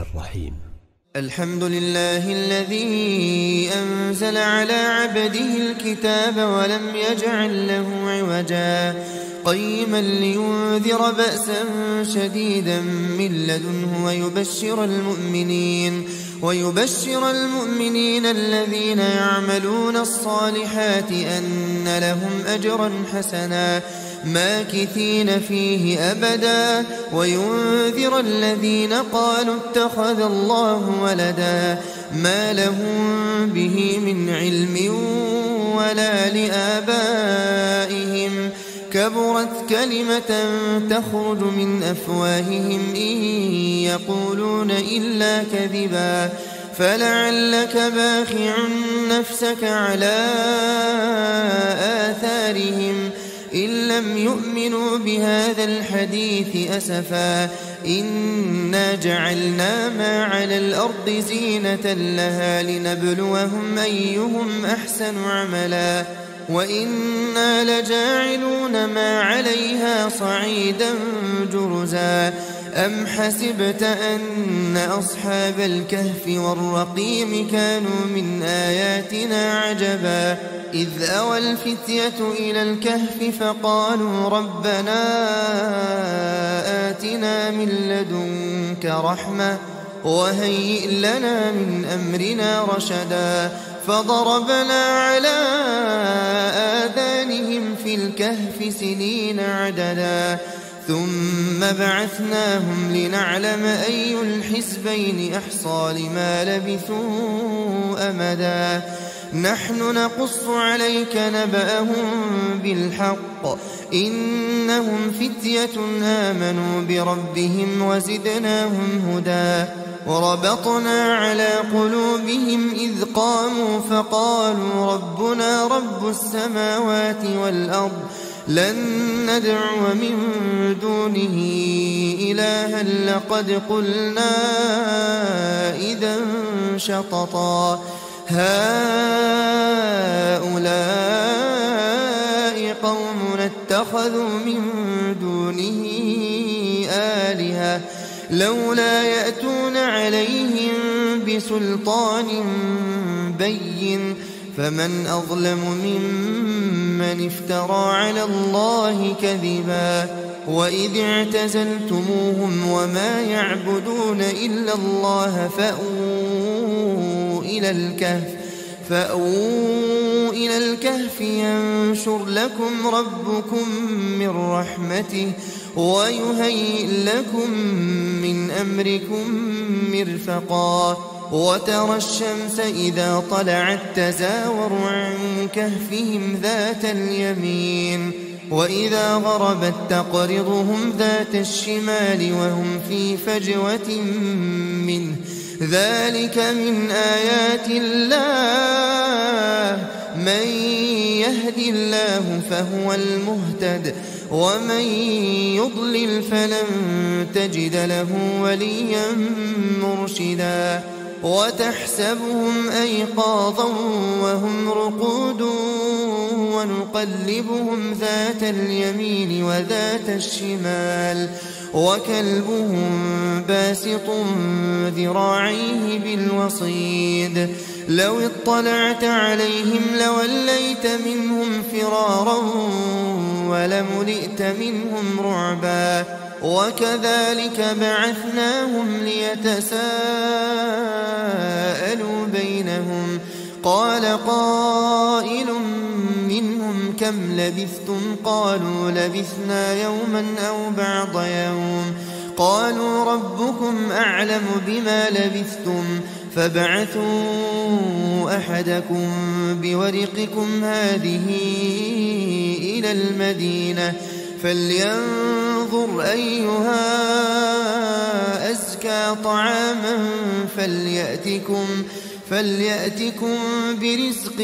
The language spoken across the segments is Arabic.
الرحيم. الحمد لله الذي أنزل على عبده الكتاب ولم يجعل له عوجا قيما لينذر بأسا شديدا من لدنه ويبشر المؤمنين الذين يعملون الصالحات أن لهم أجرا حسنا ماكثين فيه أبدا وينذر الذين قالوا اتخذ الله ولدا ما لهم به من علم ولا لآبائهم كبرت كلمة تخرج من أفواههم إن يقولون إلا كذبا فلعلك باخع نفسك على آثارهم إن لم يؤمنوا بهذا الحديث أسفا إنا جعلنا ما على الأرض زينة لها لنبلوهم أيهم أحسن عملا وإنا لجاعلون ما عليها صعيدا جرزا أم حسبت أن أصحاب الكهف والرقيم كانوا من آياتنا عجبا إذ أوى الفتية إلى الكهف فقالوا ربنا آتنا من لدنك رحمة وهيئ لنا من أمرنا رشدا فضربنا على آذانهم في الكهف سنين عددا ثم بعثناهم لنعلم أي الحزبين أحصى لما لبثوا أمدا نحن نقص عليك نبأهم بالحق إنهم فتية آمنوا بربهم وزدناهم هدى وربطنا على قلوبهم إذ قاموا فقالوا ربنا رب السماوات والأرض لن ندعو من دونه إلها لقد قلنا إذا شططا هؤلاء قومنا اتخذوا من دونه آلهة لولا يأتون عليهم بسلطان بين فمن أظلم ممن افترى على الله كذبا وإذ اعتزلتموهم وما يعبدون إلا الله فأووا إلى الكهف ينشر لكم ربكم من رحمته ويهيئ لكم من أمركم مرفقا وترى الشمس إذا طلعت تزاور عن كهفهم ذات اليمين وإذا غربت تقرضهم ذات الشمال وهم في فجوة منه ذلك من آيات الله من يهد الله فهو المهتد ومن يضلل فلن تجد له وليا مرشدا وتحسبهم أيقاظا وهم رقود ونقلبهم ذات اليمين وذات الشمال وكلبهم باسط ذراعيه بالوصيد لو اطلعت عليهم لوليت منهم فرارا ولملئت منهم رعبا وكذلك بعثناهم ليتساءلوا بينهم قال قائل منهم كم لبثتم قالوا لبثنا يوما أو بعض يوم قالوا ربكم أعلم بما لبثتم فابعثوا أحدكم بورقكم هذه إلى المدينة فلينظر أيها أزكى طعاما فليأتكم برزق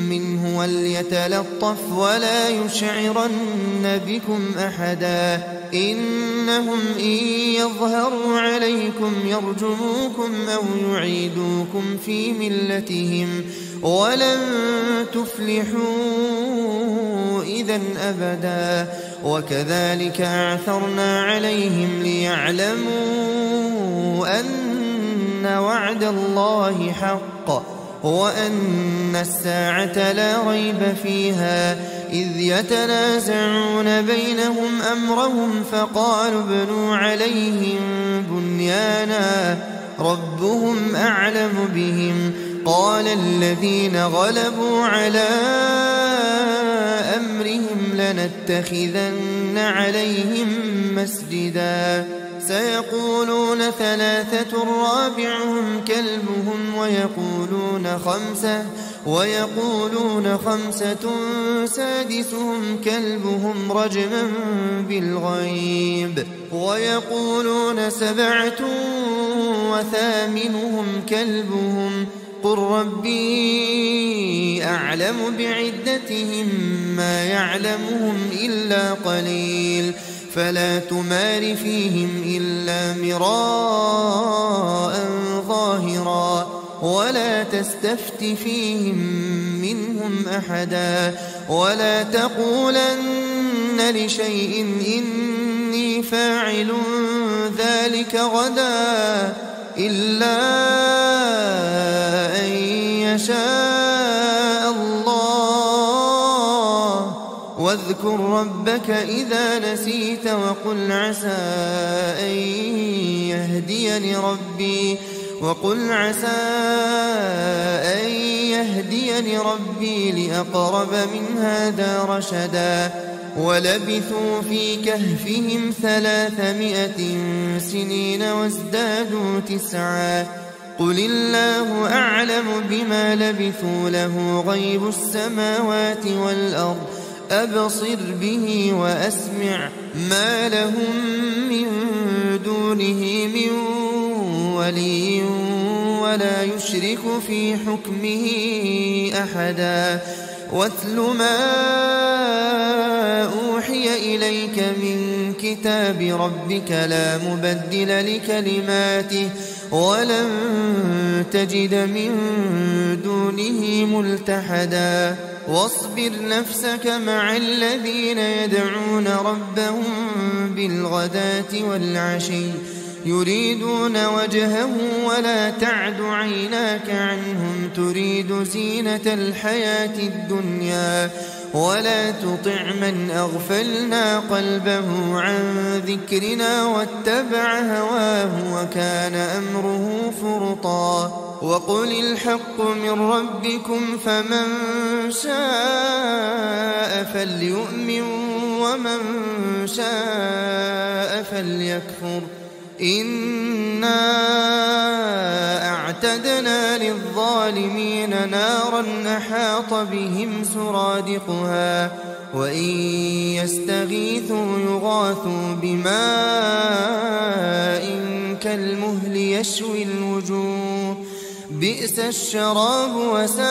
منه وليتلطف ولا يشعرن بكم أحدا إنهم إن يظهروا عليكم يرجموكم أو يعيدوكم في ملتهم ولن تفلحوا إذا أبدا وكذلك أعثرنا عليهم ليعلموا أن وعد الله حق وأن الساعة لا ريب فيها إذ يتنازعون بينهم أمرهم فقالوا ابنوا عليهم بنيانا ربهم أعلم بهم قال الذين غلبوا على أمرهم لنتخذن عليهم مسجدا سيقولون ثلاثة رابعهم كلبهم ويقولون خمسة سادسهم كلبهم رجما بالغيب ويقولون سبعة وثامنهم كلبهم قل ربي أعلم بعدتهم ما يعلمهم إلا قليل فلا تمار فيهم إلا مراء ظاهرا ولا تستفت فيهم منهم أحدا ولا تقولن لشيء إني فاعل ذلك غدا إلا أن يشاء الله واذكر ربك إذا نسيت وقل عسى أن يهديني ربي لأقرب من هذا رشدا ولبثوا في كهفهم 300 سنين وازدادوا 9 قل الله أعلم بما لبثوا له غيب السماوات والأرض أبصر به وأسمع ما لهم من دونه من ولي ولا يشرك في حكمه أحدا واتل ما أوحي إليك من كتاب ربك لا مبدل لكلماته ولن تجد من دونه ملتحدا واصبر نفسك مع الذين يدعون ربهم بالغداة والعشي يريدون وجهه ولا تعد عيناك عنهم تريد زينة الحياة الدنيا ولا تطع من أغفلنا قلبه عن ذكرنا واتبع هواه وكان أمره فرطا وقل الحق من ربكم فمن شاء فليؤمن ومن شاء فليكفر إنا أعتدنا للظالمين نارا أحاط بهم سرادقها وإن يستغيثوا يغاثوا بماء كالمهل يشوي الوجوه بئس الشراب وساءت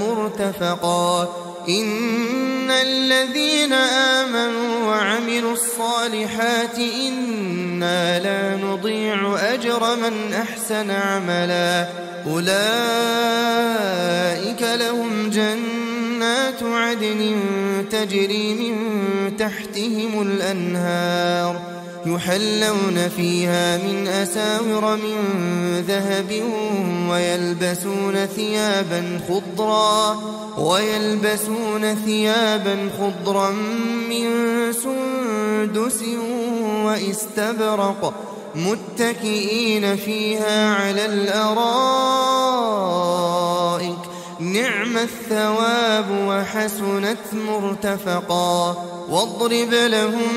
مرتفقا إن الذين آمنوا وعملوا الصالحات إنا لا نضيع أجر من أحسن عملا أولئك لهم جنات عدن تجري من تحتهم الأنهار يحلون فيها من أساور من ذهب ويلبسون ثيابا خضرا من سندس واستبرق متكئين فيها على الأرائك نعم الثواب وحسنت مرتفقا واضرب لهم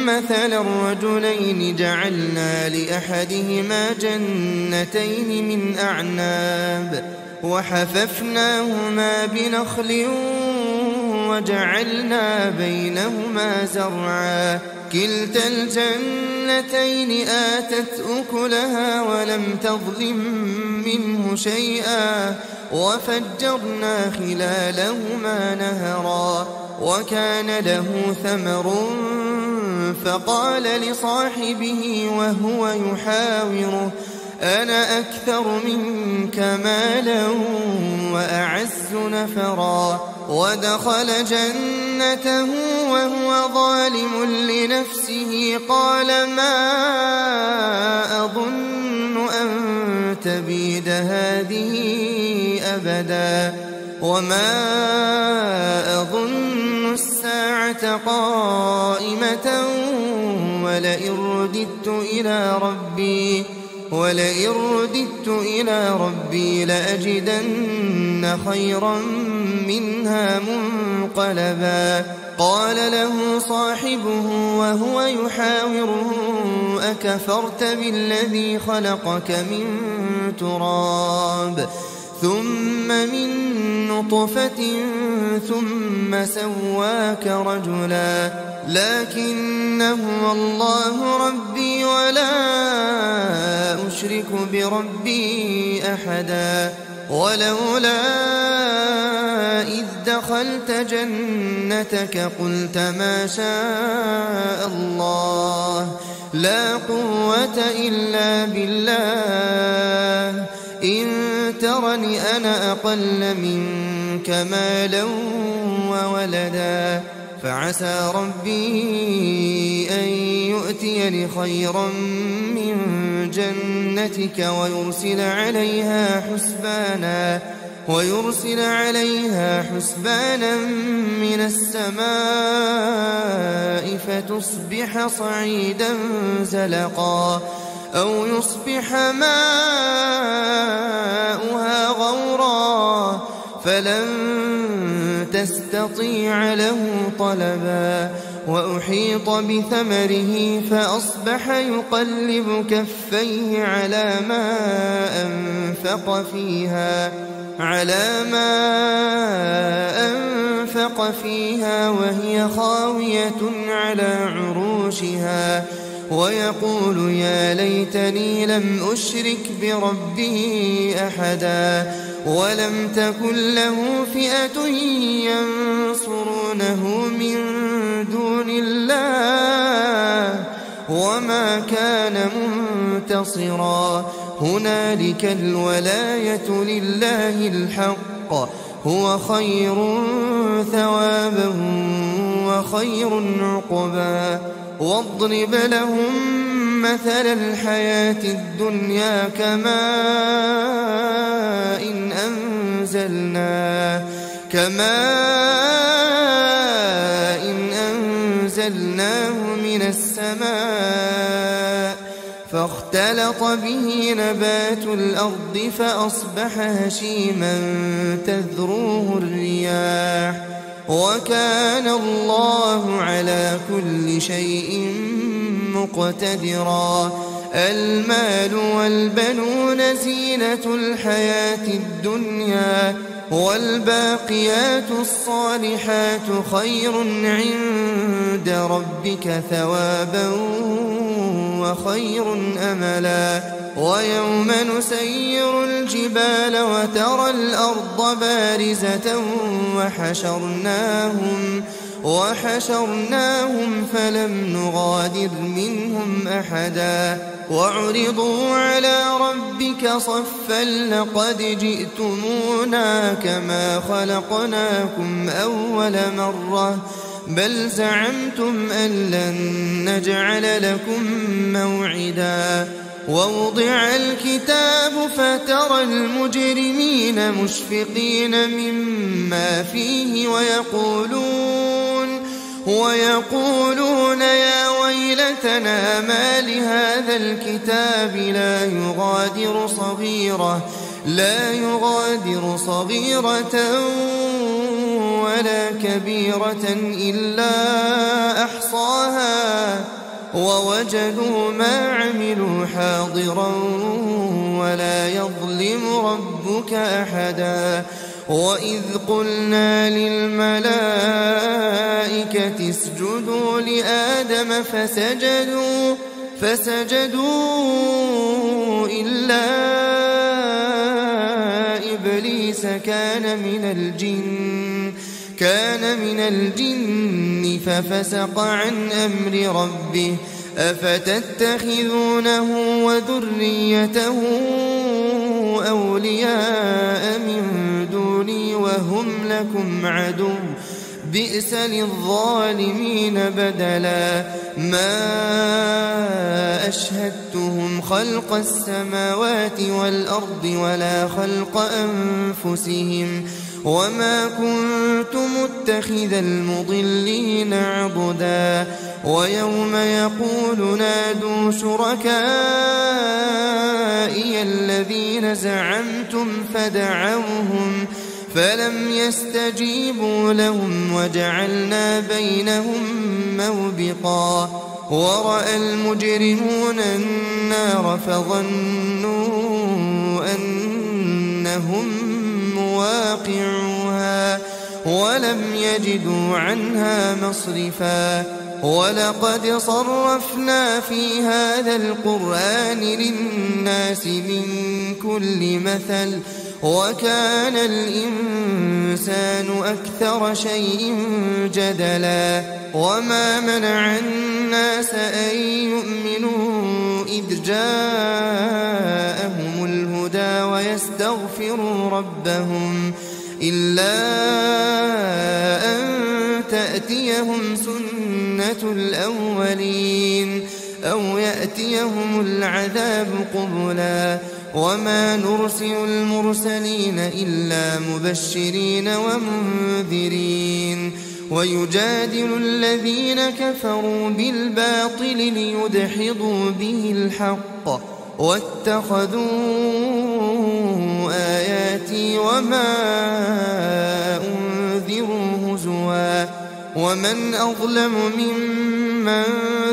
مثلا الرجلين جعلنا لأحدهما جنتين من أعناب وحففناهما بنخل وجعلنا بينهما زرعا كلتا الجنتين آتت أكلها ولم تظلم منه شيئا وفجرنا خلالهما نهرا وكان له ثمر فقال لصاحبه وهو يحاوره أنا أكثر منك مالا وأعز نفرا ودخل جنته وهو ظالم لنفسه قال ما أظن أن تبيد هذه أبدا وما أظن الساعة قائمة ولئن رددت إلى ربي لأجدن خيرا منها منقلبا قال له صاحبه وهو يحاوره أكفرت بالذي خلقك من تراب ثم من نطفة ثم سواك رجلا لكن هو الله ربي ولا أشرك بربي أحدا ولولا إذ دخلت جنتك قلت ما شاء الله لا قوة إلا بالله إن ترني أنا أقل منك مالا وولدا فعسى ربي أن يؤتيني خيرا من جنتك ويرسل عليها حسبانا من السماء فتصبح صعيدا زلقا أو يصبح ماؤها غورا فلن تستطيع له طلبا وأحيط بثمره فأصبح يقلب كفيه على ما أنفق فيها وهي خاوية على عروشها ويقول يا ليتني لم أشرك بربي أحدا ولم تكن له فئة ينصرونه من دون الله وما كان منتصرا هنالك الولاية لله الحق هو خير ثوابا وخير عقبا واضرب لهم مثل الحياة الدنيا كماء إن أنزلناه من السماء فاختلط به نبات الأرض فأصبح هشيما تذروه الرياح وكان الله على كل شيء مقتدرا المال والبنون زينة الحياة الدنيا والباقيات الصالحات خير عند ربك ثوابا وخير أملا ويوم نسير الجبال وترى الأرض بارزة وحشرناهم فلم نغادر منهم أحدا وعرضوا على ربك صفا لقد جئتمونا كما خلقناكم أول مرة بل زعمتم أن لن نجعل لكم موعدا ووضع الكتاب فترى المجرمين مشفقين مما فيه ويقولون يا ويلتنا ما لهذا الكتاب لا يغادر صغيرة ولا كبيرة إلا أحصاها ووجدوا ما عملوا حاضرا ولا يظلم ربك أحدا وإذ قلنا للملائكة اسجدوا لآدم فسجدوا إلا إبليس كان من الجن ففسق عن أمر ربه أفتتخذونه وذريته أولياء من دوني وهم لكم عدو بئس للظالمين بدلا ما أشهدتهم خلق السماوات والأرض ولا خلق أنفسهم وما كنت متخذ المضلين عضدا ويوم يقول نادوا شركائي الذين زعمتم فدعوهم فلم يستجيبوا لهم وجعلنا بينهم موبقا ورأى المجرمون النار فظنوا أنهم مواقعوها ولم يجدوا عنها مصرفا ولقد صرفنا في هذا القرآن للناس من كل مثل وكان الإنسان أكثر شيء جدلا وما منع الناس أن يؤمنوا إذ جاءهم الهدى ويستغفروا ربهم إلا أن تأتيهم سنة الأولين أو يأتيهم العذاب قبلا وما نرسل المرسلين إلا مبشرين ومنذرين ويجادل الذين كفروا بالباطل ليدحضوا به الحق واتخذوا آياتي وما أنذروا هزوا ومن أظلم ممن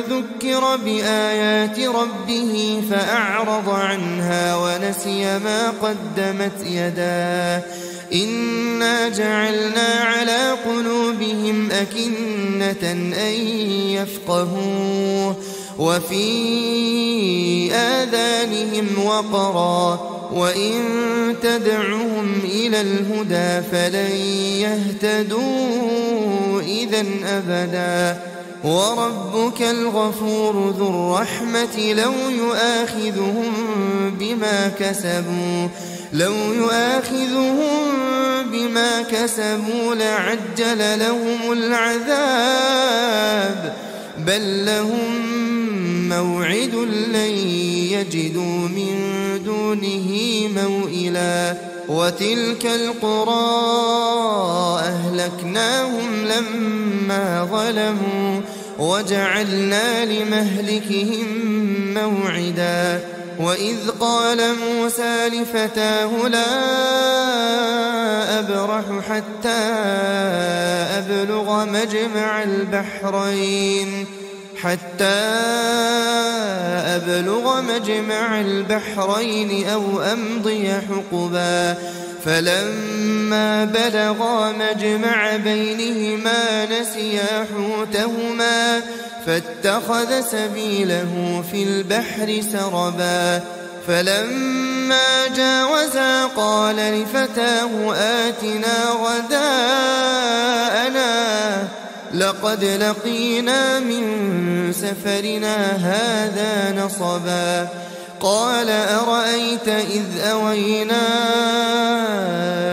ذكر بآيات ربه فأعرض عنها ونسي ما قدمت يداه إنا جعلنا على قلوبهم أكنة أن يفقهوه وفي آذانهم وقرا وإن تدعهم إلى الهدى فلن يهتدوا إذا أبدا وربك الغفور ذو الرحمة لو يؤاخذهم بما كسبوا لعجل لهم العذاب بل لهم موعد لن يجدوا من دونه موئلا وتلك القرى أهلكناهم لما ظلموا وجعلنا لمهلكهم موعدا وإذ قال موسى لفتاه لا أبرح حتى أبلغ مجمع البحرين أو أمضي حقبا فلما بلغا مجمع بينهما نسيا حوتهما فاتخذ سبيله في البحر سربا فلما جاوزا قال لفتاه آتنا غداءنا لقد لقينا من سفرنا هذا نصبا قال أرأيت إذ أوينا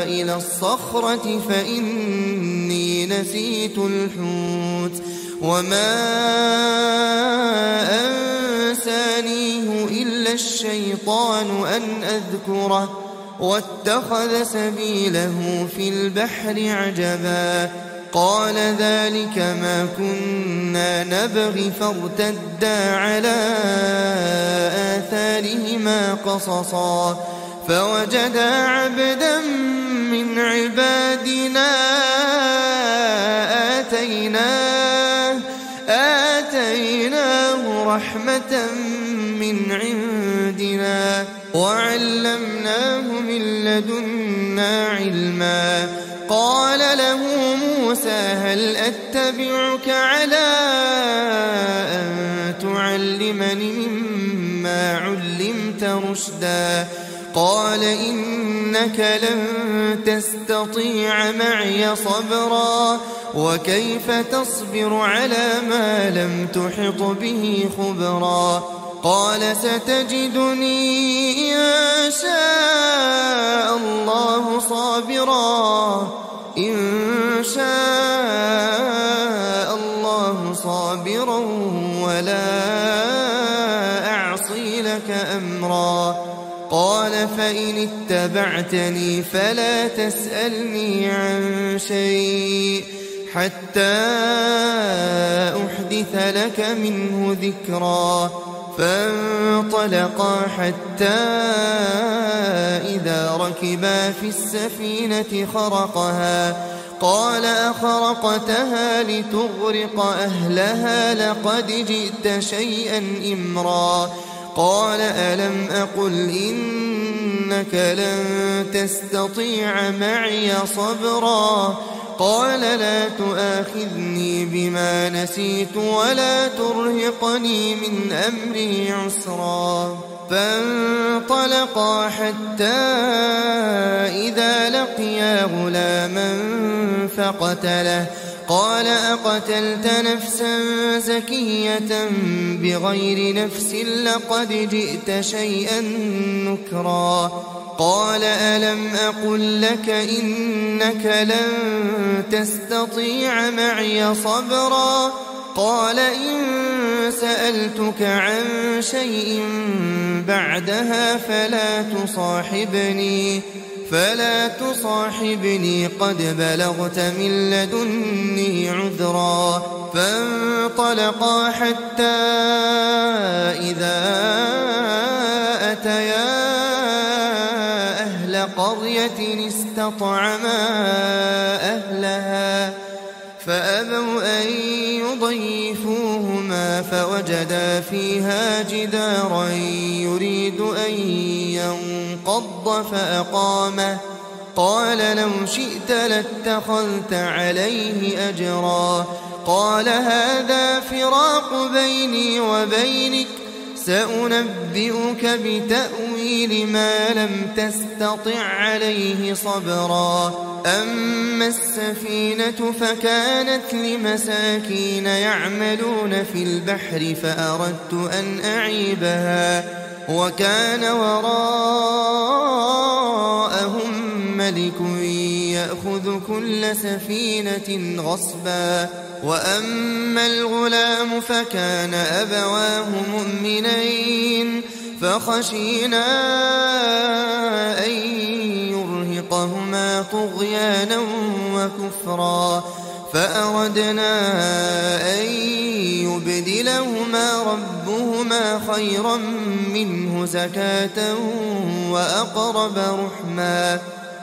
إلى الصخرة فإني نسيت الحوت وما أنسانيه إلا الشيطان أن أذكره واتخذ سبيله في البحر عجبا قال ذلك ما كنا نبغي فارتدا على آثارهما قصصا فوجدا عبدا من عبادنا آتيناه رحمة من عندنا وعلمناه من لدنا علما قال له موسى هل أتبعك على أن تعلمني مما علمت رشدا قال إنك لن تستطيع معي صبرا وكيف تصبر على ما لم تحط به خبرا قال ستجدني إن شاء الله صابرا إن شاء سعيرا قال فإن اتبعتني فلا تسألني عن شيء حتى أحدث لك منه ذكرا فانطلقا حتى إذا ركبا في السفينة خرقها قال أخرقتها لتغرق أهلها لقد جئت شيئا إمرا قال ألم أقل إنك لن تستطيع معي صبرا قال لا تؤاخذني بما نسيت ولا ترهقني من أمري عسرا فانطلقا حتى إذا لقيا غلاما فقتله قال أقتلت نفسا زكية بغير نفس لقد جئت شيئا نكرا قال ألم أقل لك إنك لن تستطيع معي صبرا قال إن سألتك عن شيء بعدها فلا تصاحبني قد بلغت من لدني عذرا فانطلقا حتى إذا أتيا أهل قرية استطعما أهلها فأبوا أن يضيفوهما فوجدا فيها جدارا يريد أن ينقض فأقامه قال لو شئت لاتخذت عليه أجرا قال هذا فراق بيني وبينك سأنبئك بتأويل ما لم تستطع عليه صبرا أما السفينة فكانت لمساكين يعملون في البحر فأردت أن أعيبها وكان وراءهم ملك يأخذ كل سفينة غصبا وأما الغلام فكان أبواه مؤمنين فخشينا أن يرهقهما طغيانا وكفرا فأردنا أن يبدلهما ربهما خيرا منه زكاة وأقرب رحما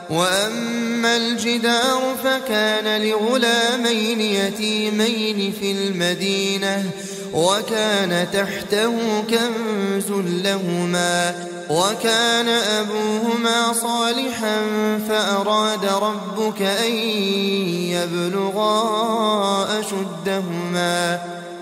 وأما الجدار فكان لغلامين يتيمين في المدينة وكان تحته كنز لهما وكان أبوهما صالحا فأراد ربك أن يبلغا أشدهما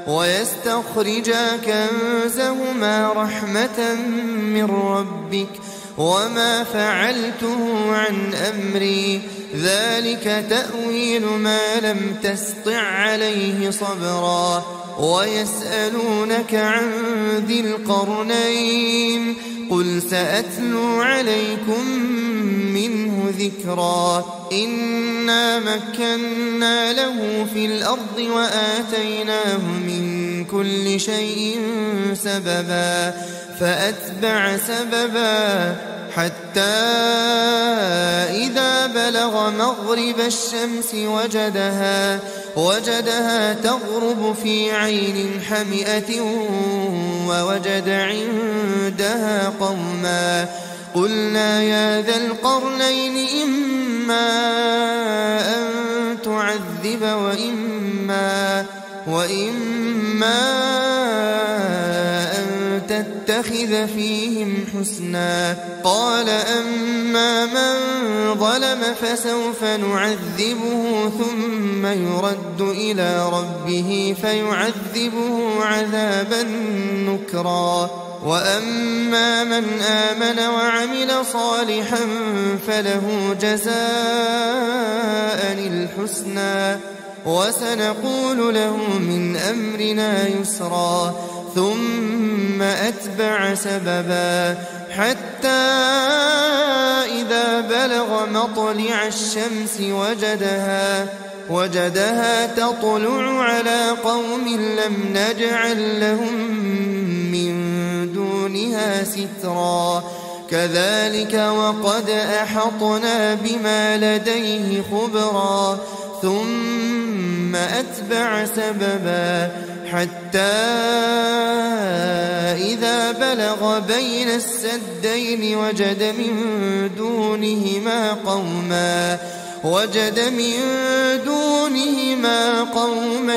ويستخرجا كنزهما رحمة من ربك وما فعلته عن أمري ذلك تأويل ما لم تسطع عليه صبرا ويسألونك عن ذي القرنين قل سأتلو عليكم منه ذكرا إنا مكنا له في الأرض وآتيناه من كل شيء سببا فأتبع سببا حتى إذا بلغ مغرب الشمس وجدها تغرب في عين حمئة ووجد عندها قوما قلنا يا ذا القرنين إما أن تعذب وإما أن تتخذ فيهم حسنا قال أما من ظلم فسوف نعذبه ثم يرد إلى ربه فيعذبه عذابا نكرا وأما من آمن وعمل صالحا فله جزاء الحسنى وسنقول له من أمرنا يسرا ثم أتبع سببا حتى إذا بلغ مطلع الشمس وجدها تطلع على قوم لم نجعل لهم من دون دونها سترا كذلك وقد أحطنا بما لديه خبرا ثم أتبع سببا حتى إذا بلغ بين السدين وجد من دونهما قوما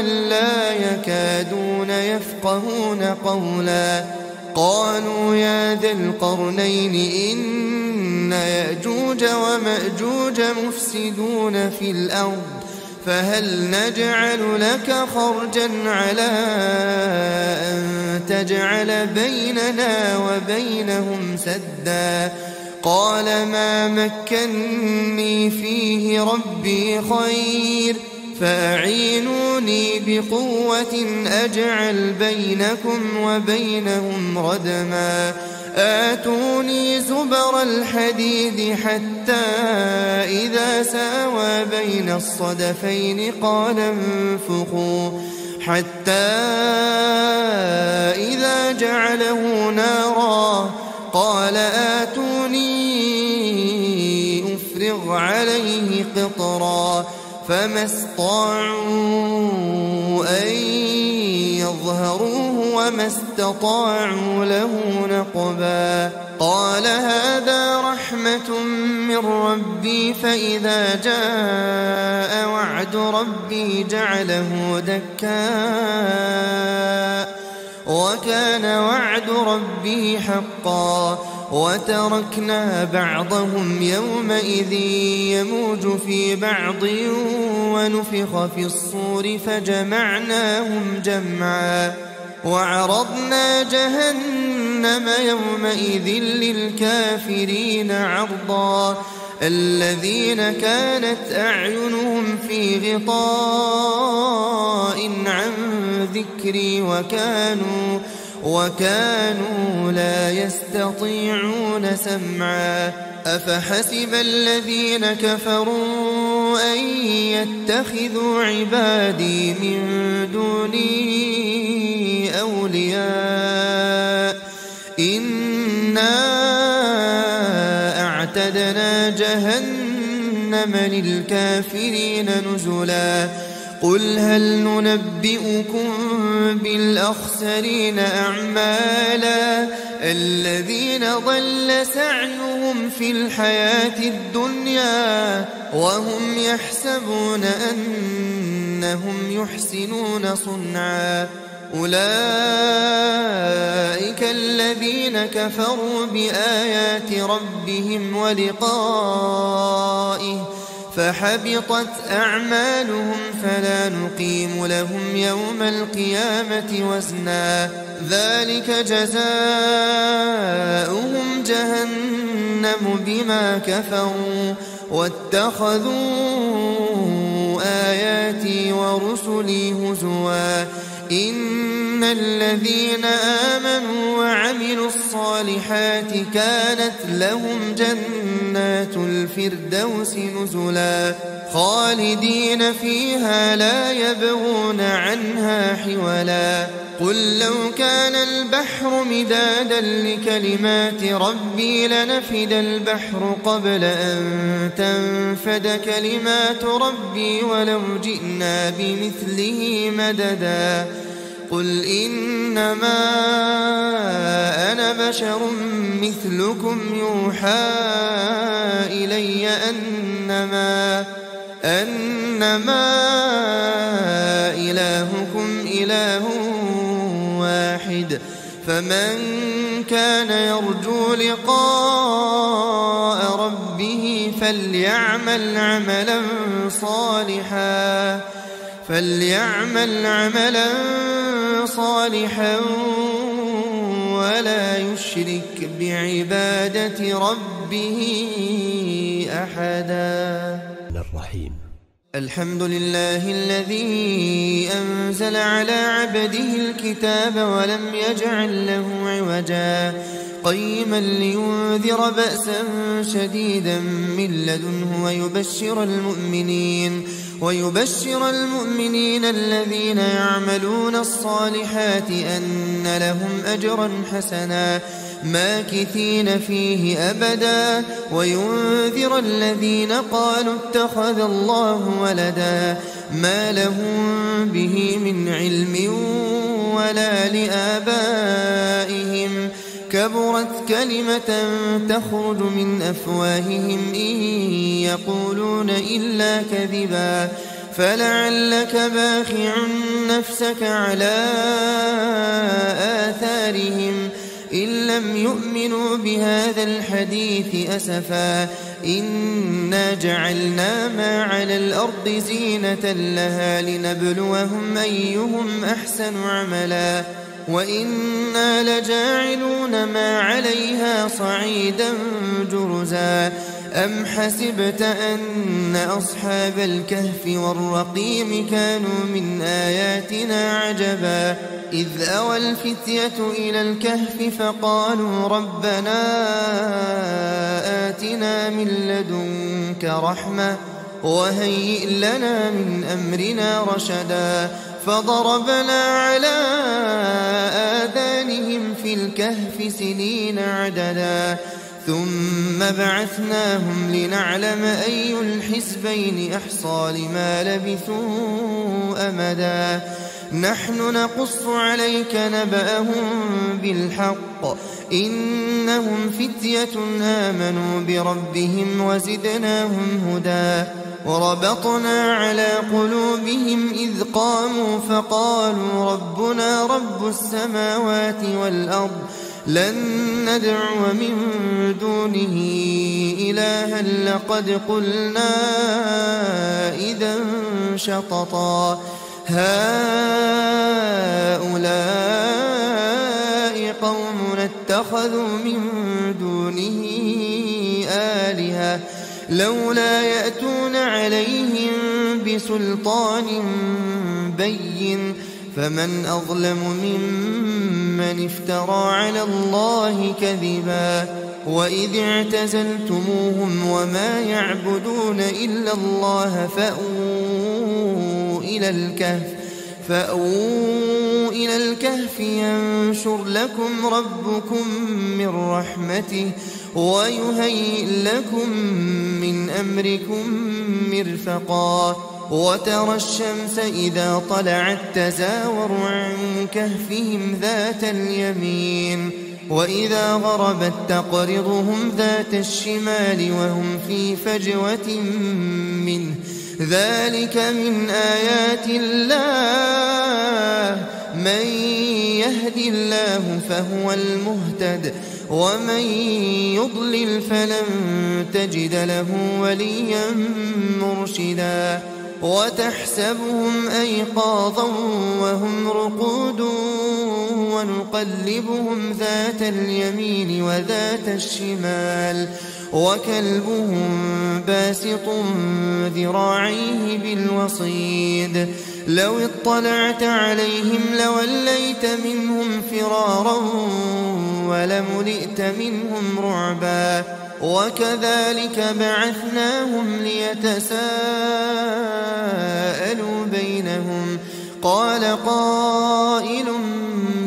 لا يكادون يفقهون قولا قالوا يا ذا القرنين إن يأجوج ومأجوج مفسدون في الأرض فهل نجعل لك خرجا على أن تجعل بيننا وبينهم سدا قال ما مكني فيه ربي خير فأعينوني بقوة أجعل بينكم وبينهم ردما آتوني زبر الحديد حتى إذا ساوى بين الصدفين قال انفخوا حتى إذا جعله نارا قال آتوني أفرغ عليه قطرا فما استطاعوا أن يظهروه وما استطاعوا له نقبا قال هذا رحمة من ربي فإذا جاء وعد ربي جعله دكاء وكان وعد ربي حقا وتركنا بعضهم يومئذ يموج في بعض ونفخ في الصور فجمعناهم جمعا وعرضنا جهنم يومئذ للكافرين عرضا الذين كانت أعينهم في غطاء عن ذكري وكانوا لا يستطيعون سمعا أفحسب الذين كفروا أن يتخذوا عبادي من دوني أولياء إنا أعتدنا جهنم للكافرين نزلا قل هل ننبئكم بالأخسرين أعمالا الذين ضل سعيهم في الحياة الدنيا وهم يحسبون أنهم يحسنون صنعا أولئك الذين كفروا بآيات ربهم ولقائه فحبطت أعمالهم فلا نقيم لهم يوم القيامة وزنا ذلك جزاؤهم جهنم بما كفروا واتخذوا آياتي ورسلي هزوا إن الذين آمنوا وعملوا الصالحات كانت لهم جنات الفردوس نزلا خالدين فيها لا يبغون عنها حولا قل لو كان البحر مدادا لكلمات ربي لنفد البحر قبل أن تنفد كلمات ربي ولو جئنا بمثله مددا قل إنما أنا بشر مثلكم يوحى إلي أنما إلهكم إله واحد فمن كان يرجو لقاء ربه فليعمل عملا صالحا ولا يشرك بعبادة ربه أحدا. الرحيم. الحمد لله الذي أنزل على عبده الكتاب ولم يجعل له عوجا قيما لينذر بأسا شديدا من لدنه ويبشر المؤمنين الذين يعملون الصالحات أن لهم أجرا حسنا ماكثين فيه أبدا وينذر الذين قالوا اتخذ الله ولدا ما لهم به من علم ولا لآبائهم كبرت كلمة تخرج من أفواههم إن يقولون إلا كذبا فلعلك باخع نفسك على آثارهم إن لم يؤمنوا بهذا الحديث أسفا إنا جعلنا ما على الأرض زينة لها لنبلوهم أيهم أحسن عملا وإنا لجاعلون ما عليها صعيدا جرزا أم حسبت أن أصحاب الكهف والرقيم كانوا من آياتنا عجبا إذ أوى الفتية إلى الكهف فقالوا ربنا آتنا من لدنك رحمة وهيئ لنا من أمرنا رشدا فضربنا على آذانهم في الكهف سنين عددا ثم بعثناهم لنعلم أي الحزبين أحصى لما لبثوا أمدا نحن نقص عليك نبأهم بالحق إنهم فتية آمنوا بربهم وزدناهم هدى وربطنا على قلوبهم إذ قاموا فقالوا ربنا رب السماوات والأرض لن ندعو من دونه إلها لقد قلنا إذا شططا هؤلاء قومنا اتخذوا من دونه آلهة لولا يأتون عليهم بسلطان بين فمن أظلم ممن افترى على الله كذبا وإذ اعتزلتموهم وما يعبدون إلا الله فأووا إلى الكهف ينشر لكم ربكم من رحمته ويهيئ لكم من أمركم مرفقا وترى الشمس إذا طلعت تزاور عن كهفهم ذات اليمين وإذا غربت تقرضهم ذات الشمال وهم في فجوة منه ذلك من آيات الله من يهد الله فهو المهتد ومن يضلل فلن تجد له وليا مرشدا وتحسبهم أيقاظا وهم رقود ونقلبهم ذات اليمين وذات الشمال وكلبهم باسط ذراعيه بالوصيد لو اطلعت عليهم لوليت منهم فرارا ولملئت منهم رعبا وكذلك بعثناهم ليتساءلوا بينهم قال قائل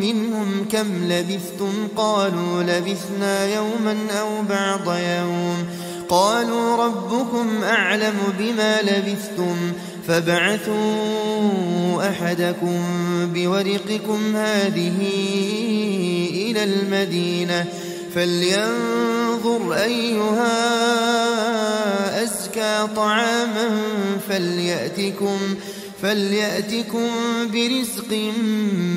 منهم كم لبثتم قالوا لبثنا يوما أو بعض يوم قالوا ربكم أعلم بما لبثتم فابعثوا أحدكم بورقكم هذه إلى المدينة فلينظر أيها أزكى طعاما فليأتكم برزق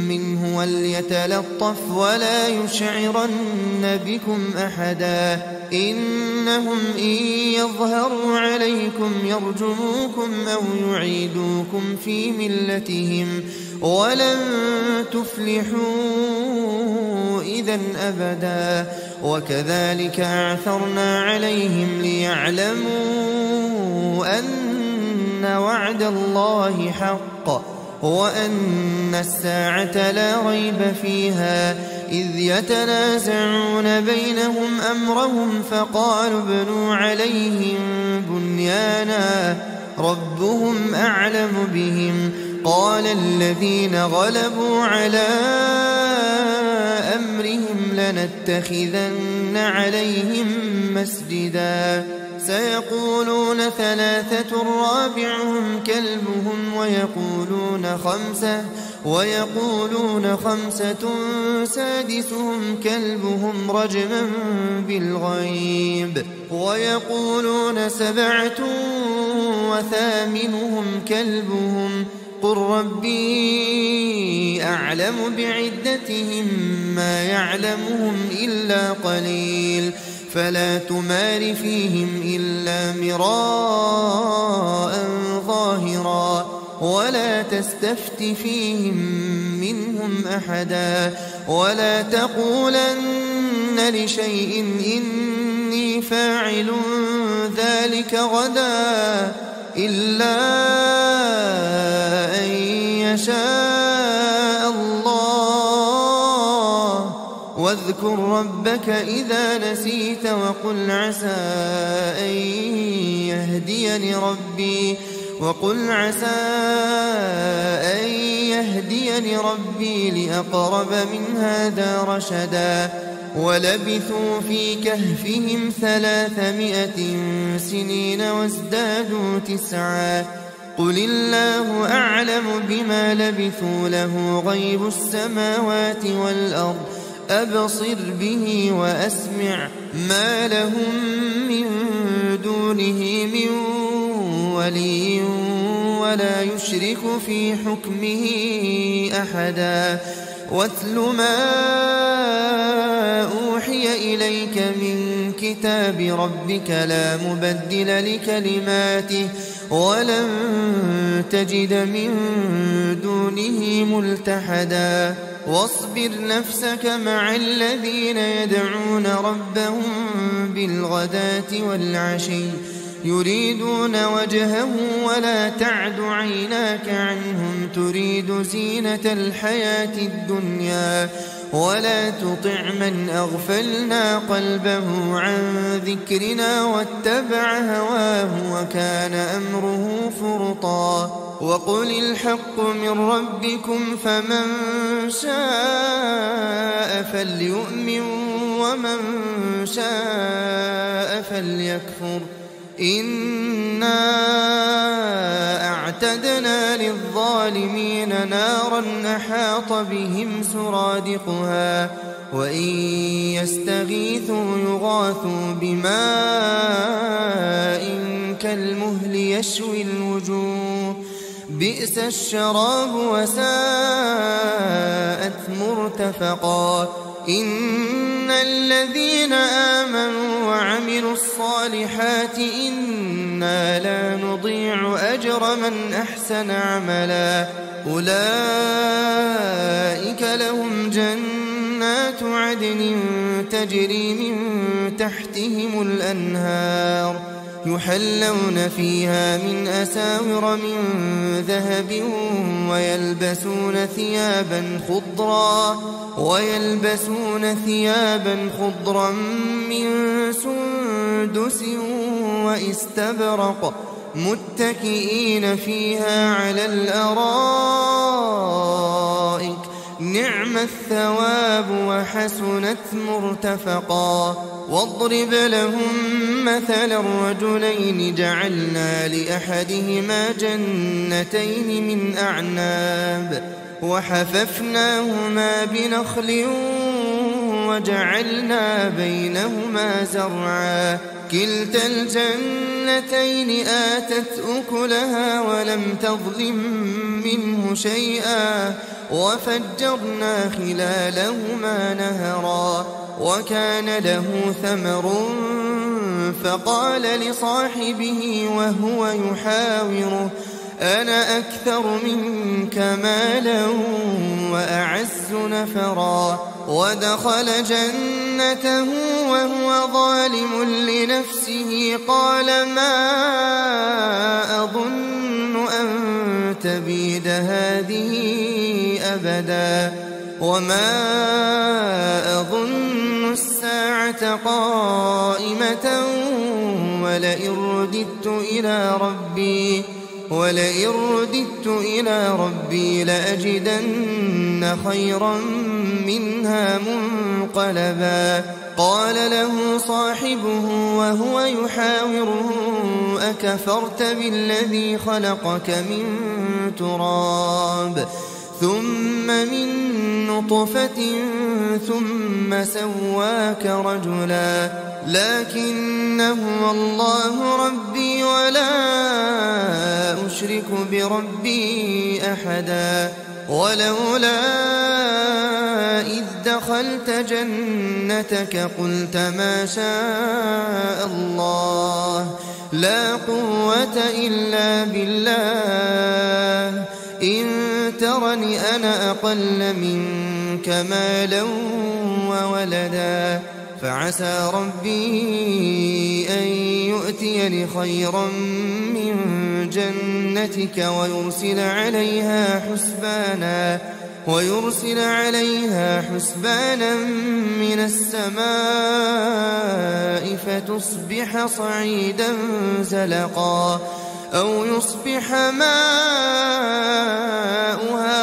منه وليتلطف ولا يشعرن بكم أحدا إنهم إن يظهروا عليكم يرجموكم أو يعيدوكم في ملتهم ولن تفلحوا إذا أبدا وكذلك أعثرنا عليهم ليعلموا أن وعد الله حق وأن الساعة لا ريب فيها إذ يتنازعون بينهم أمرهم فقالوا ابنوا عليهم بنيانا ربهم أعلم بهم قال الذين غلبوا على أمرهم لنتخذن عليهم مسجدا سيقولون 3 رابعهم كلبهم ويقولون 5 سادسهم كلبهم رجما بالغيب ويقولون 7 وثامنهم كلبهم قل ربي أعلم بعدتهم ما يعلمهم إلا قليل فلا تمار فيهم إلا مراء ظاهرا ولا تستفت فيهم منهم أحدا ولا تقولن لشيء إني فاعل ذلك غدا إلا أن يشاء الله واذكر ربك إذا نسيت وقل عسى أن يهديني ربي لأقرب من هذا رشدا ولبثوا في كهفهم 300 سنين وازدادوا 9 قل الله أعلم بما لبثوا له غيب السماوات والأرض أبصر به وأسمع ما لهم من دونه من ولي ولا يشرك في حكمه أحدا واتل ما أوحي إليك من كتاب ربك لا مبدل لكلماته ولن تجد من دونه ملتحدا واصبر نفسك مع الذين يدعون ربهم بالغداة والعشي يريدون وجهه ولا تعد عيناك عنهم تريد زينة الحياة الدنيا ولا تطع من أغفلنا قلبه عن ذكرنا واتبع هواه وكان أمره فرطا وقل الحق من ربكم فمن شاء فليؤمن ومن شاء فليكفر إنا أعتدنا للظالمين نارا أحاط بهم سرادقها وإن يستغيثوا يغاثوا بماء كالمهل يشوي الوجوه بئس الشراب وساءت مرتفقا إن الذين آمنوا وعملوا الصالحات إنا لا نضيع أجر من أحسن عملا أولئك لهم جنات عدن تجري من تحتهم الأنهار يحلون فيها من أساور من ذهب ويلبسون ثيابا خضرا من سندس واستبرق متكئين فيها على الأرائك نعم الثواب وحسنت مرتفقا واضرب لهم مثل الرجلين جعلنا لأحدهما جنتين من أعناب وحففناهما بنخل وجعلنا بينهما زرعا كلتا الجنتين آتت أكلها ولم تظلم منه شيئا وفجرنا خلالهما نهرا وكان له ثمر فقال لصاحبه وهو يحاوره أنا أكثر منك مالا وأعز نفرا ودخل جنته وهو ظالم لنفسه قال ما أظن أن تبيد هذه أبدا وما أظن الساعة قائمة ولئن رددت ولئن رددت إلى ربي لأجدن خيرا منها منقلبا قال له صاحبه وهو يحاوره أكفرت بالذي خلقك من تراب ثم من نطفة ثم سواك رجلا لكن هو الله ربي ولا أشرك بربي أحدا ولولا إذ دخلت جنتك قلت ما شاء الله لا قوة إلا بالله إن ترني أنا أقل منك مالا وولدا فعسى ربي أن يؤتيني خيرا من جنتك ويرسل عليها حسبانا من السماء فتصبح صعيدا زلقا أو يصبح ماؤها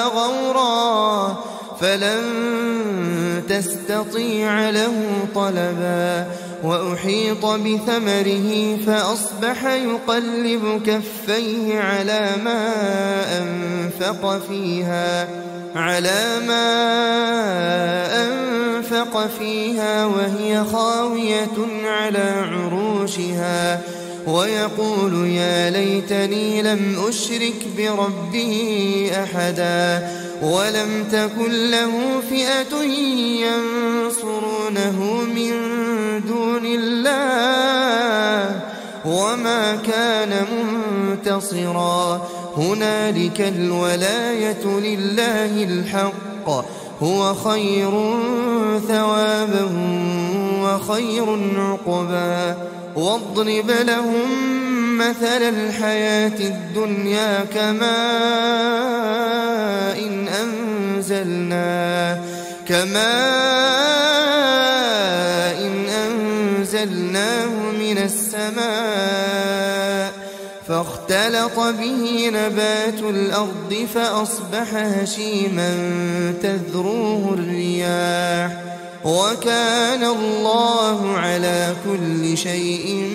غورا فلن تستطيع له طلبا وأحيط بثمره فأصبح يقلب كفيه على ما أنفق فيها وهي خاوية على عروشها ويقول يا ليتني لم أشرك بربي أحدا ولم تكن له فئة ينصرونه من دون الله وما كان منتصرا هنالك الولاية لله الحق هو خير ثوابا وخير عقبا واضرب لهم مثل الحياة الدنيا كماء أنزلناه من السماء فاختلط به نبات الأرض فأصبح هشيما تذروه الرياح وكان الله على كل شيء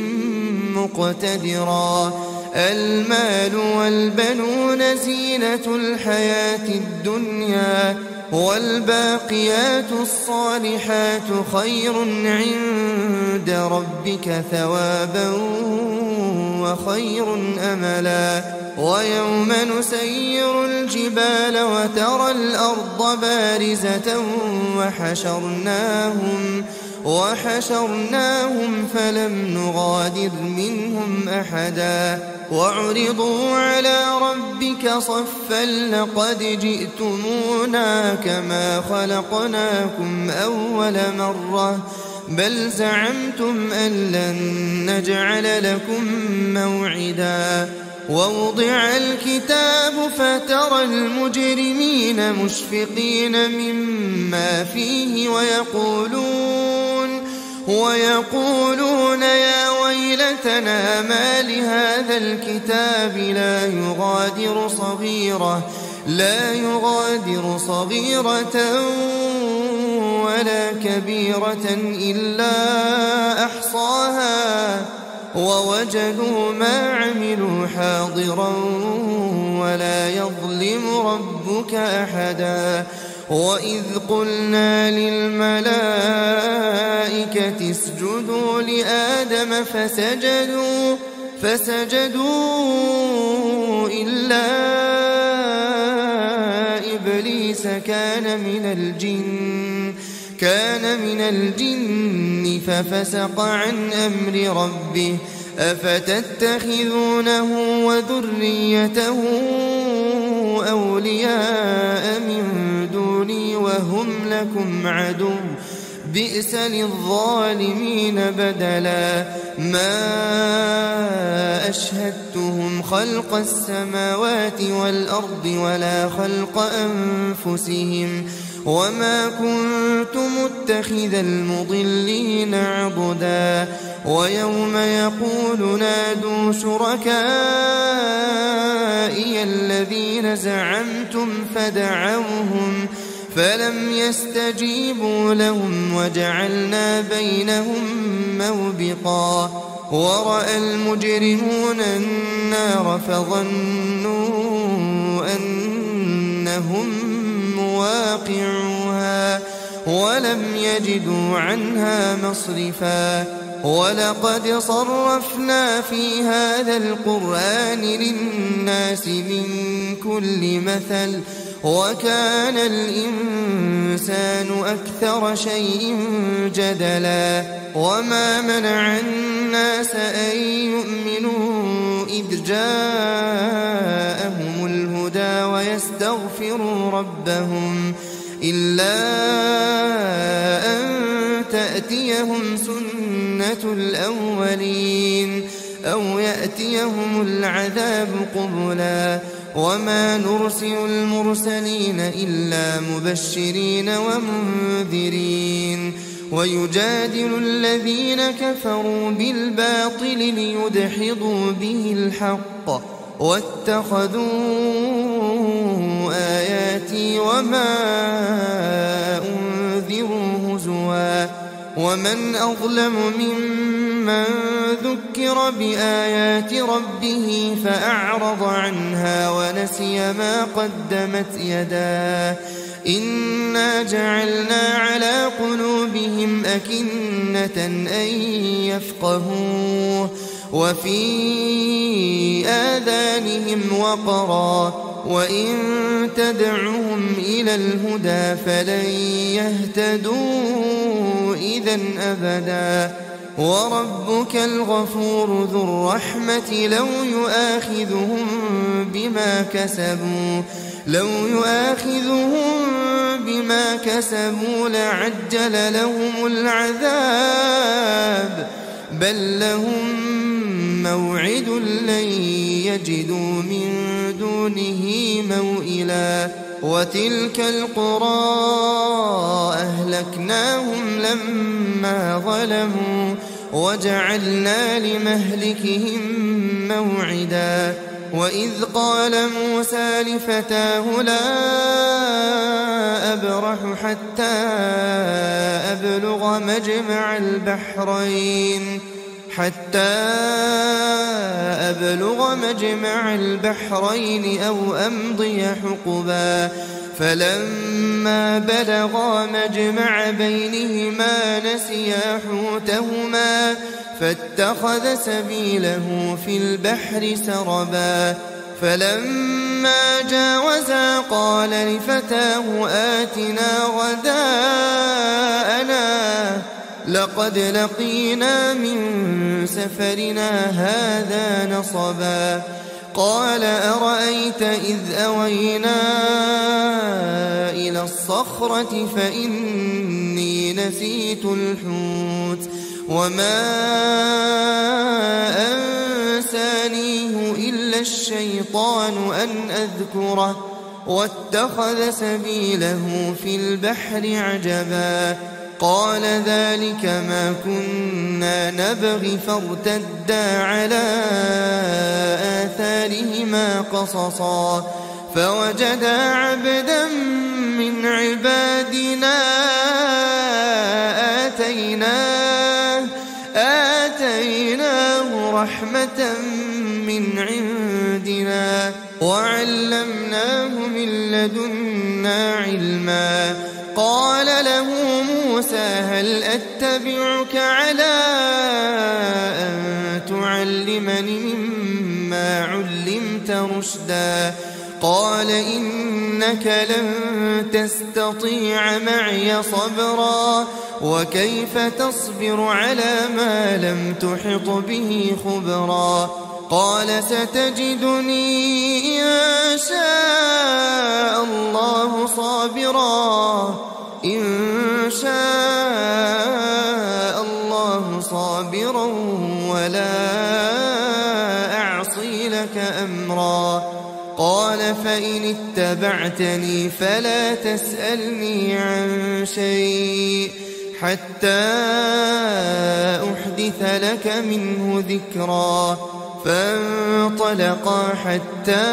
مقتدرا المال والبنون زينة الحياة الدنيا والباقيات الصالحات خير عند ربك ثوابا وخير أملا ويوم نسير الجبال وترى الأرض بارزة وحشرناهم فلم نغادر منهم أحدا وعرضوا على ربك صفا لقد جئتمونا كما خلقناكم أول مرة بل زعمتم أن لن نجعل لكم موعدا ووضع الكتاب فترى المجرمين مشفقين مما فيه ويقولون يا ويلتنا ما لهذا الكتاب لا يغادر صغيرة ولا كبيرة إلا أحصاها ووجدوا ما عملوا حاضرا ولا يظلم ربك أحدا وإذ قلنا للملائكة اسجدوا لآدم فسجدوا إلا إبليس كان من الجن ففسق عن أمر ربه أفتتخذونه وذريته أولياء من دوني وهم لكم عدو بئس للظالمين بدلا ما أشهدتهم خلق السماوات والأرض ولا خلق أنفسهم وما كنت متخذ المضلين عضدا ويوم يقول نادوا شركائي الذين زعمتم فدعوهم فلم يستجيبوا لهم وجعلنا بينهم موبقا ورأى المجرمون النار فظنوا أنهم مواقعوها ولم يجدوا عنها مصرفا ولقد صرفنا في هذا القرآن للناس من كل مثل وكان الإنسان أكثر شيء جدلا وما منع الناس أن يؤمنوا إذ جاءهم الهدى ويستغفروا ربهم إلا أن تأتيهم سنة الأولين أو يأتيهم العذاب قبلا وما نرسل المرسلين إلا مبشرين ومنذرين ويجادل الذين كفروا بالباطل ليدحضوا به الحق واتخذوا آياتي وما أنذروا هزوا ومن أظلم ممن ذكر بآيات ربه فأعرض عنها ونسي ما قدمت يداه إنا جعلنا على قلوبهم أكنة أن يفقهوه وفي آذانهم وقرا وإن تدعهم إلى الهدى فلن يهتدوا إذا أبدا وربك الغفور ذو الرحمة لو يؤاخذهم بما كسبوا لعجل لهم العذاب بل لهم موعد لن يجدوا من دونه موئلا وتلك القرى أهلكناهم لما ظلموا وجعلنا لمهلكهم موعدا وإذ قال موسى لفتاه لا أبرح حتى أبلغ مجمع البحرين أو أمضي حقبا فلما بلغا مجمع بينهما نسيا حوتهما فاتخذ سبيله في البحر سربا فلما جاوزا قال لفتاه آتنا غداءنا لقد لقينا من سفرنا هذا نصبا قال أرأيت إذ أوينا إلى الصخرة فإني نسيت الحوت وما أنسانيه إلا الشيطان أن أذكره واتخذ سبيله في البحر عجبا قال ذلك ما كنا نبغي فارتدا على آثارهما قصصا فوجدا عبدا من عبادنا آتيناه رحمة من عندنا وعلمناه من لدنا علما قال له موسى هل أتبعك على أن تعلمني مما علمت رشدا قال إنك لن تستطيع معي صبرا وكيف تصبر على ما لم تحط به خبرا قال ستجدني إن شاء الله صابرا ولا أعصي لك أمرا قال فإن اتبعتني فلا تسألني عن شيء حتى أحدث لك منه ذكرا. فانطلقا حتى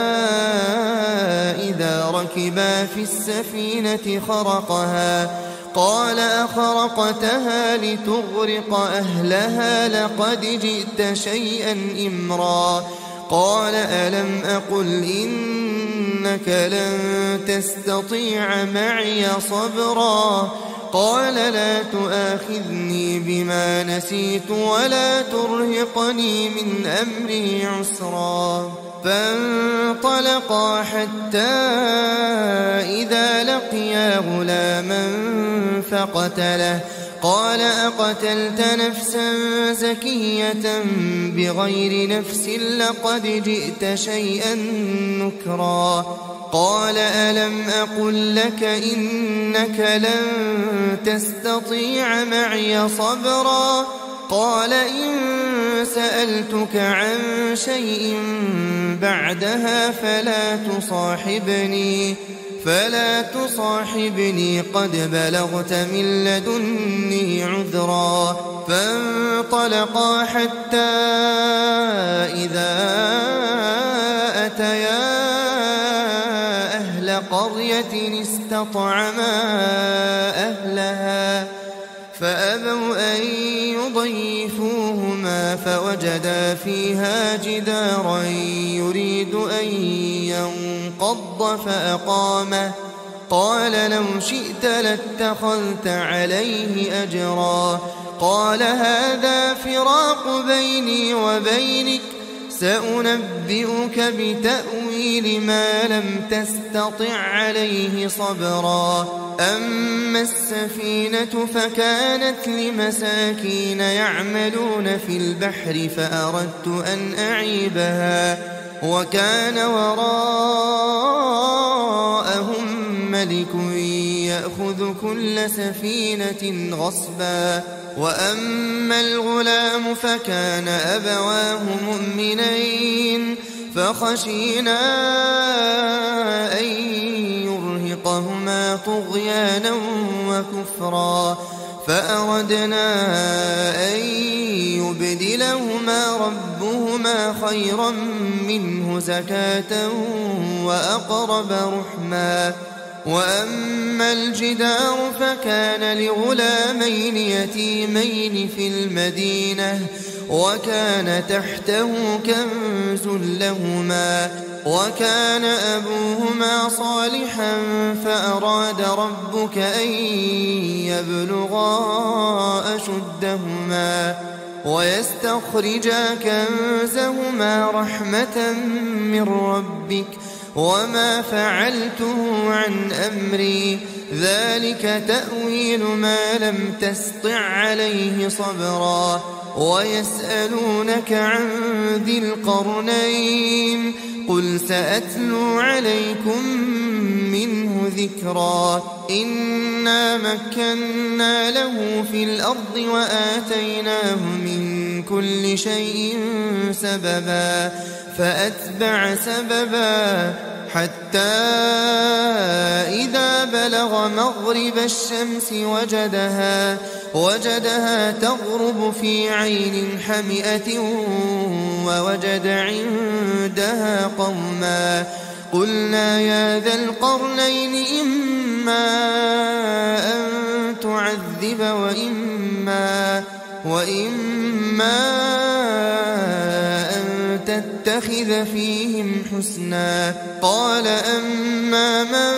إذا ركبا في السفينة خرقها قال أخرقتها لتغرق أهلها لقد جئت شيئا إمرا. قال ألم أقل إنك لن تستطيع معي صبرا. قال لا تؤاخذني بما نسيت ولا ترهقني من أمري عسرا. فانطلقا حتى إذا لقيا غلاما فقتله قال أقتلت نفسا زكية بغير نفس لقد جئت شيئا نكرا. قال ألم أقل لك إنك لن تستطيع معي صبرا. قال إن سألتك عن شيء بعدها فلا تصاحبني قد بلغت من لدني عذرا. فانطلقا حتى إذا أتيا أهل قرية استطعما أهلها فأبوا أن يضيفوهما فوجدا فيها جدارا يريد أن ينقض فأقامه. قال لو شئت لاتخذت عليه أجرا. قال هذا فراق بيني وبينك سأنبئك بتأويل ما لم تستطع عليه صبرا. أما السفينة فكانت لمساكين يعملون في البحر فأردت أن أعيبها وكان وراءهم ملك يأخذ كل سفينة غصبا. وأما الغلام فكان أبواه مؤمنين فخشينا أن يرهقهما طغيانا وكفرا فأردنا أن يبدلهما ربهما خيرا منه زكاة وأقرب رحما. وأما الجدار فكان لغلامين يتيمين في المدينة وكان تحته كنز لهما وكان أبوهما صالحا فأراد ربك أن يبلغا أشدهما ويستخرجا كنزهما رحمة من ربك وما فعلته عن أمري ذلك تأويل ما لم تسطع عليه صبرا. ويسألونك عن ذي القرنين قل سأتلو عليكم منه ذكرا. إنا مكنا له في الأرض وآتيناه من كل شيء سببا فأتبع سببا حتى إذا بلغ مغرب الشمس وجدها تغرب في عين حمئة ووجد عندها قوما قلنا يا ذا القرنين إما أن تعذب وإما أن تتخذ فيهم حسنا. قال أما من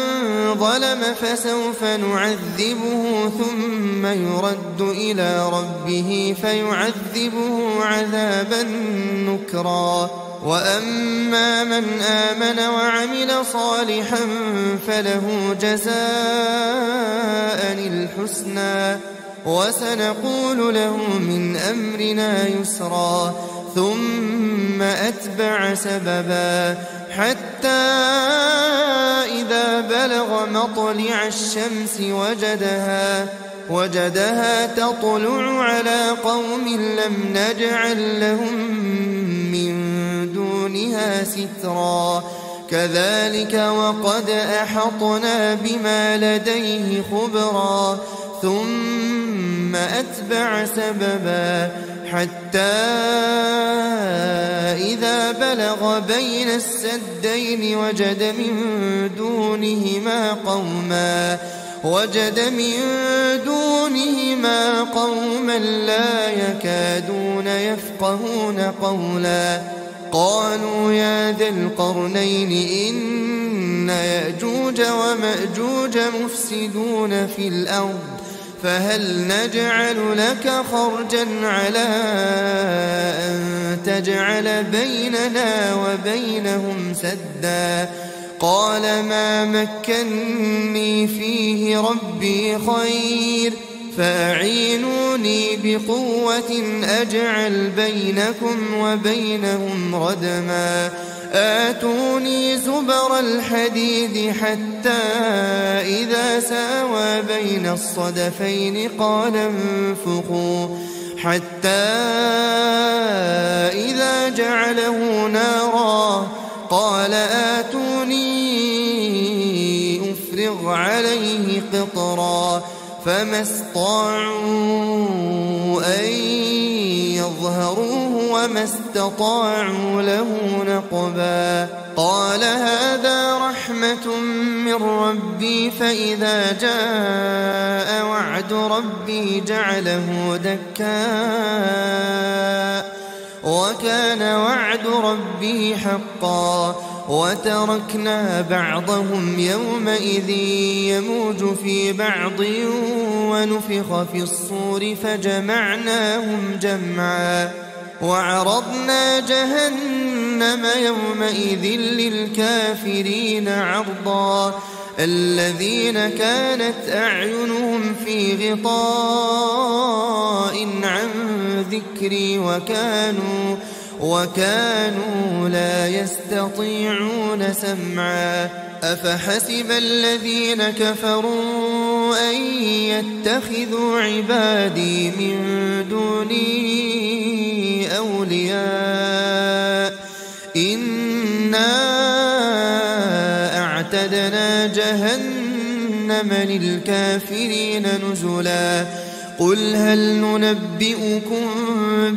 ظلم فسوف نعذبه ثم يرد إلى ربه فيعذبه عذابا نكرا. وأما من آمن وعمل صالحا فله جزاء الحسنى وسنقول له من أمرنا يسرا. ثم أتبع سببا حتى إذا بلغ مطلع الشمس وجدها تطلع على قوم لم نجعل لهم من دونها سترا. كذلك وقد أحطنا بما لديه خبرا ثم أتبع سببا حتى إذا بلغ بين السدين وجد من دونهما قوما لا يكادون يفقهون قولا قالوا يا ذا القرنين إن يأجوج ومأجوج مفسدون في الأرض فهل نجعل لك خرجا على أن تجعل بيننا وبينهم سدا قال ما مكني فيه ربي خير فأعينوني بقوة أجعل بينكم وبينهم ردما آتوني زبر الحديد حتى إذا ساوى بين الصدفين قال انفخوا حتى إذا جعله نارا قال آتوني أفرغ عليه قطرا فما استطاعوا أن يظهروه وما استطاعوا له نقبا قال هذا رحمة من ربي فإذا جاء وعد ربي جعله دكاء وكان وعد ربي حقا وتركنا بعضهم يومئذ يموج في بعض ونفخ في الصور فجمعناهم جمعا وعرضنا جهنم يومئذ للكافرين عرضا الذين كانت أعينهم في غطاء عن ذكري وكانوا لا يستطيعون سمعا أفحسب الذين كفروا أن يتخذوا عبادي من دوني أولياء إنا أعتدنا جهنم للكافرين نزلا قل هل ننبئكم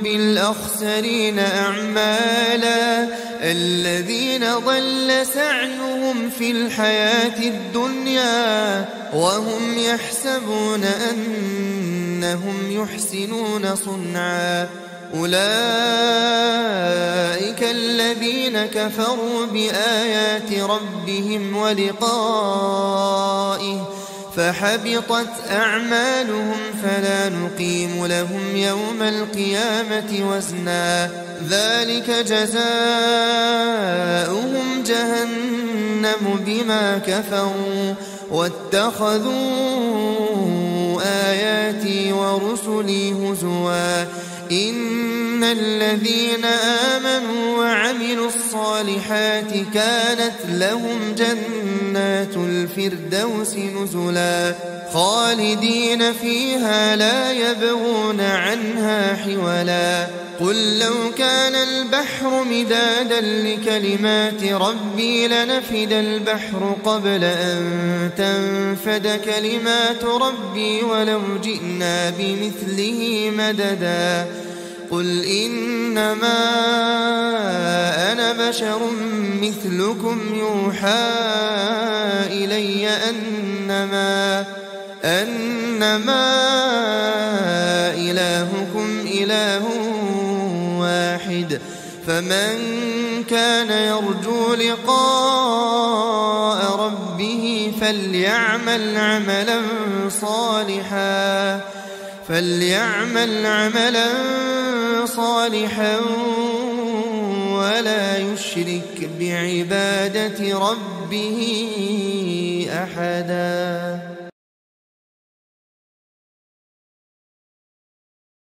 بالأخسرين أعمالا الذين ضل سعيهم في الحياة الدنيا وهم يحسبون أنهم يحسنون صنعا أولئك الذين كفروا بآيات ربهم ولقائه فحبطت أعمالهم فلا نقيم لهم يوم القيامة وزنا ذلك جزاؤهم جهنم بما كفروا واتخذوا آياتي ورسلي هزوا إن الذين آمنوا وعملوا الصالحات كانت لهم جنات الفردوس نزلا خالدين فيها لا يبغون عنها حولا قل لو كان البحر مدادا لكلمات ربي لنفد البحر قبل أن تنفد كلمات ربي ولو جئنا بمثله مددا قل إنما أنا بشر مثلكم يوحى إلي أنما إلهكم إله واحد فمن كان يرجو لقاء ربه فليعمل عملا صالحا ولا يشرك بعبادة ربه أحدا.